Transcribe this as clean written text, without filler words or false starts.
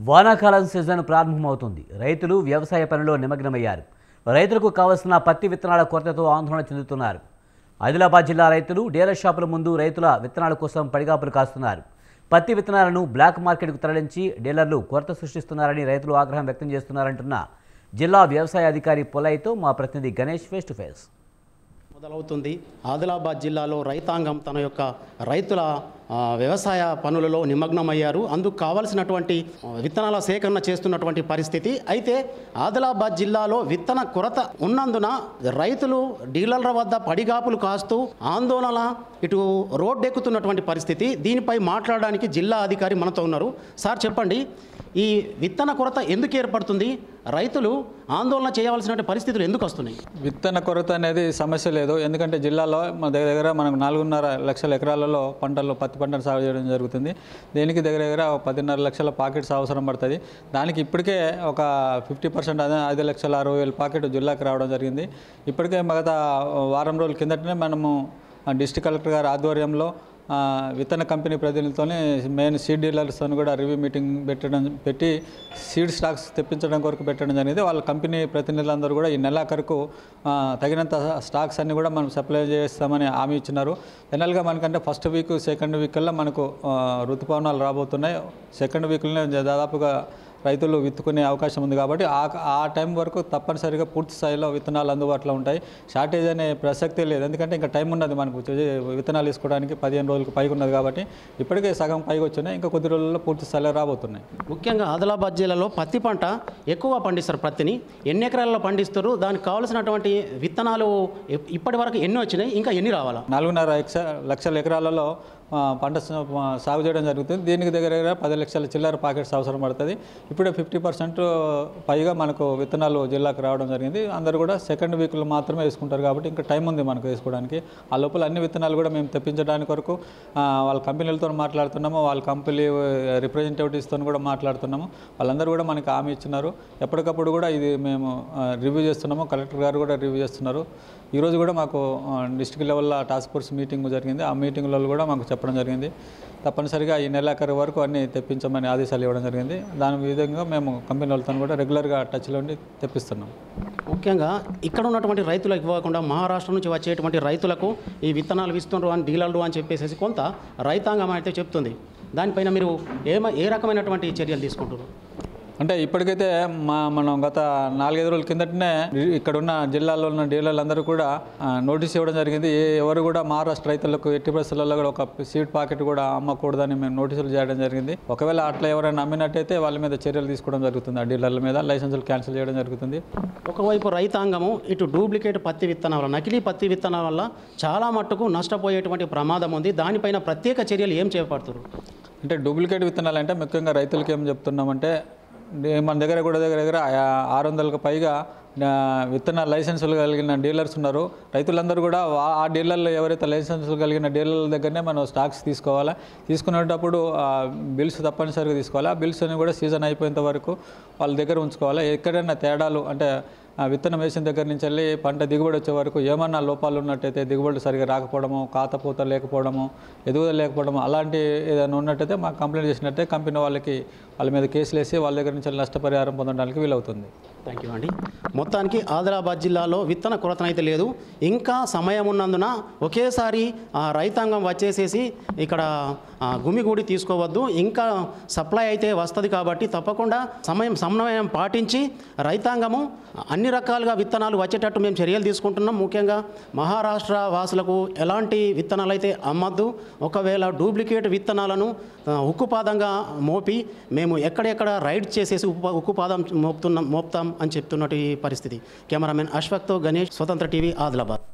వానాకాలం సీజన్ ప్రారంభమవుతుంది. రైతులు వ్యవసాయ పనిలో నిమగ్నమయ్యారు. రైతులకు కావలసిన పత్తి విత్తనాల కొరతతో ఆందోళన చెందుతున్నారు. ఆదిలాబాద్ జిల్లా రైతులు డీలర్ షాపుల ముందు రైతుల విత్తనాల కోసం పడిగాపులు కాస్తున్నారు. పత్తి విత్తనాలను బ్లాక్ మార్కెట్కు తరలించి డీలర్లు కొరత సృష్టిస్తున్నారని రైతులు ఆగ్రహం వ్యక్తం చేస్తున్నారంటున్న జిల్లా వ్యవసాయ అధికారి పొలైతో మా ప్రతినిధి గణేష్ ఫేస్ టు ఫేస్. మొదలవుతుంది. ఆదిలాబాద్ జిల్లాలో రైతాంగం తన యొక్క రైతుల వ్యవసాయ పనులలో నిమగ్నమయ్యారు. అందుకు కావలసినటువంటి విత్తనాల సేకరణ చేస్తున్నటువంటి పరిస్థితి. అయితే ఆదిలాబాద్ జిల్లాలో విత్తన కొరత ఉన్నందున రైతులు డీలర్ల వద్ద పడిగాపులు కాస్తూ ఆందోళన ఇటు రోడ్డెక్కుతున్నటువంటి పరిస్థితి. దీనిపై మాట్లాడడానికి జిల్లా అధికారి మనతో ఉన్నారు. సార్ చెప్పండి, ఈ విత్తన కొరత ఎందుకు ఏర్పడుతుంది? రైతులు ఆందోళన చేయవలసిన పరిస్థితులు ఎందుకు వస్తున్నాయి? విత్తన కొరత అనేది సమస్య లేదు. ఎందుకంటే జిల్లాలో మన దగ్గర మనకు 4.5 లక్షల ఎకరాలలో పత్తి పంటను సాగు చేయడం జరుగుతుంది. దీనికి దగ్గర 10.5 లక్షల పాకెట్స్ అవసరం పడుతుంది. దానికి ఇప్పటికే ఒక 50% 5,60,000 పాకెట్ జిల్లాకి రావడం జరిగింది. ఇప్పటికే గత వారం రోజుల కిందటనే మనము డిస్ట్రిక్ట్ కలెక్టర్ గారి ఆధ్వర్యంలో విత్తన కంపెనీ ప్రతినిధులతోనే మెయిన్ సీడ్ డీలర్స్తో కూడా రివ్యూ మీటింగ్ పెట్టి సీడ్ స్టాక్స్ తెప్పించడం కొరకు పెట్టడం జరిగింది. వాళ్ళ కంపెనీ ప్రతినిధులందరూ కూడా ఈ నెలాఖరుకు తగినంత స్టాక్స్ అన్నీ కూడా మనం సప్లై చేస్తామని హామీ ఇచ్చినారు. జనరల్గా మనకంటే ఫస్ట్ వీక్ సెకండ్ వీక్ కల్లా మనకు ఋతుపవనాలు రాబోతున్నాయి. సెకండ్ వీక్లోనే దాదాపుగా రైతులు విత్తుకునే అవకాశం ఉంది. కాబట్టి ఆ టైం వరకు తప్పనిసరిగా పూర్తి స్థాయిలో విత్తనాలు అందుబాటులో ఉంటాయి. షార్టేజ్ అనే ప్రసక్తే లేదు. ఎందుకంటే ఇంకా టైం ఉన్నది మనకు విత్తనాలు తీసుకోవడానికి 15 రోజులకు పైకి ఉన్నది. కాబట్టి ఇప్పటికే సగం పైకి వచ్చినాయి. ఇంకా కొద్ది రోజుల్లో పూర్తి స్థాయిలో రాబోతున్నాయి. ముఖ్యంగా ఆదిలాబాద్ జిల్లాలో పత్తి పంట ఎక్కువ పండిస్తారు. పత్తిని ఎన్ని ఎకరాల్లో పండిస్తారు? దానికి కావాల్సినటువంటి విత్తనాలు ఇప్పటి వరకు ఎన్ని వచ్చినాయి, ఇంకా ఎన్ని రావాలా? 4.5 లక్షల ఎకరాలలో పంట సాగు చేయడం జరుగుతుంది. దీనికి దగ్గర 10 లక్షల చిల్లర ప్యాకెట్స్ అవసరం పడుతుంది. ఇప్పుడే 50% పైగా మనకు విత్తనాలు జిల్లాకు రావడం జరిగింది. అందరూ కూడా సెకండ్ వీక్లో మాత్రమే వేసుకుంటారు. కాబట్టి ఇంకా టైం ఉంది మనకు వేసుకోవడానికి. ఆ లోపల అన్ని విత్తనాలు కూడా మేము తెప్పించడానికి వరకు వాళ్ళ కంపెనీలతో మాట్లాడుతున్నాము. వాళ్ళ కంపెనీ రిప్రజెంటేటివ్స్తో కూడా మాట్లాడుతున్నాము. వాళ్ళందరూ కూడా మనకు హామీ ఇచ్చినారు. ఎప్పటికప్పుడు కూడా ఇది మేము రివ్యూ చేస్తున్నాము. కలెక్టర్ గారు కూడా రివ్యూ చేస్తున్నారు. ఈరోజు కూడా మాకు డిస్ట్రిక్ట్ లెవెల్లో టాస్క్ ఫోర్స్ మీటింగ్ జరిగింది. ఆ మీటింగ్లో కూడా మాకు చెప్పడం జరిగింది. తప్పనిసరిగా ఈ నెలాఖరు వరకు అన్నీ తెప్పించమని ఆదేశాలు ఇవ్వడం జరిగింది. దాని విధంగా మేము కంపెనీ వాళ్ళతో కూడా రెగ్యులర్గా టచ్లో ఉండి తెప్పిస్తున్నాం. ముఖ్యంగా ఇక్కడ ఉన్నటువంటి రైతులకు ఇవ్వకుండా మహారాష్ట్ర నుంచి వచ్చేటువంటి రైతులకు ఈ విత్తనాలు ఇస్తున్నారు అని డీలర్లు అని చెప్పేసి కొంత రైతాంగం అయితే చెప్తుంది. దానిపైన మీరు ఏ రకమైనటువంటి చర్యలు తీసుకుంటారు? అంటే ఇప్పటికైతే మనం గత 4-5 రోజుల కిందటనే ఇక్కడున్న జిల్లాలో ఉన్న డీలర్లందరూ కూడా నోటీస్ ఇవ్వడం జరిగింది. ఎవరు కూడా మహారాష్ట్ర రైతులకు ఎట్టి పరిస్థితుల్లో కూడా ఒక సీడ్ పాకెట్ కూడా అమ్మకూడదని మేము నోటీసులు చేయడం జరిగింది. ఒకవేళ అట్లా ఎవరైనా అమ్మినట్టయితే వాళ్ళ మీద చర్యలు తీసుకోవడం జరుగుతుంది. ఆ డీలర్ల మీద లైసెన్సులు క్యాన్సిల్ చేయడం జరుగుతుంది. ఒకవైపు రైతాంగము ఇటు డూప్లికేట్ పత్తి విత్తనాల వల్ల, నకిలీ పత్తి విత్తనాల వల్ల చాలా మట్టుకు నష్టపోయేటువంటి ప్రమాదం ఉంది. దానిపైన ప్రత్యేక చర్యలు ఏం చేపడుతున్నారు? అంటే డూప్లికేట్ విత్తనాలు అంటే ముఖ్యంగా రైతులకి ఏం చెప్తున్నామంటే, మన దగ్గర 600కు పైగా విత్తన లైసెన్సులు కలిగిన డీలర్స్ ఉన్నారు. రైతులందరూ కూడా ఆ డీలర్లు ఎవరైతే లైసెన్సులు కలిగిన డీలర్ల దగ్గరనే మనం స్టాక్స్ తీసుకోవాలా. తీసుకునేటప్పుడు బిల్స్ తప్పనిసరిగా తీసుకోవాలి. ఆ బిల్స్ అని కూడా సీజన్ అయిపోయేంత వరకు వాళ్ళ దగ్గర ఉంచుకోవాలి. ఎక్కడైనా తేడాలు అంటే విత్తనం వేసిన దగ్గర నుంచి వెళ్ళి పంట దిగుబడి వచ్చే వరకు ఏమన్నా లోపాలు ఉన్నట్టయితే, దిగుబడి సరిగా రాకపోవడము, కాతపూత లేకపోవడము, ఎదుగుదల లేకపోవడము, అలాంటి ఏదైనా ఉన్నట్టయితే మాకు కంప్లైంట్ చేసినట్టే కంపెనీ వాళ్ళ మీద కేసులు వేసి వాళ్ళ దగ్గర నుంచి నష్టపరిహారం పొందడానికి వీలవుతుంది. థ్యాంక్ యూ అండి. మొత్తానికి ఆదిలాబాద్ జిల్లాలో విత్తన కొరతనైతే లేదు. ఇంకా సమయం ఉన్నందున ఒకేసారి రైతాంగం వచ్చేసేసి ఇక్కడ గుమిగూడి తీసుకోవద్దు. ఇంకా సప్లై అయితే వస్తుంది. కాబట్టి తప్పకుండా సమన్వయం పాటించి రైతాంగము అన్ని రకాలుగా విత్తనాలు వచ్చేటట్టు మేము చర్యలు తీసుకుంటున్నాం. ముఖ్యంగా మహారాష్ట్ర వాసులకు ఎలాంటి విత్తనాలు అయితే అమ్మద్దు. ఒకవేళ డూప్లికేట్ విత్తనాలను ఉక్కుపాదంగా మోపి మేము ఎక్కడెక్కడ రైడ్ చేసేసి ఉక్కుపాదం మోపుతాం అని చెప్తున్నట్టు పరిస్థితి. కెమెరామెన్ అశ్వక్తో గణేష్, స్వతంత్ర టీవీ, ఆదిలాబాద్.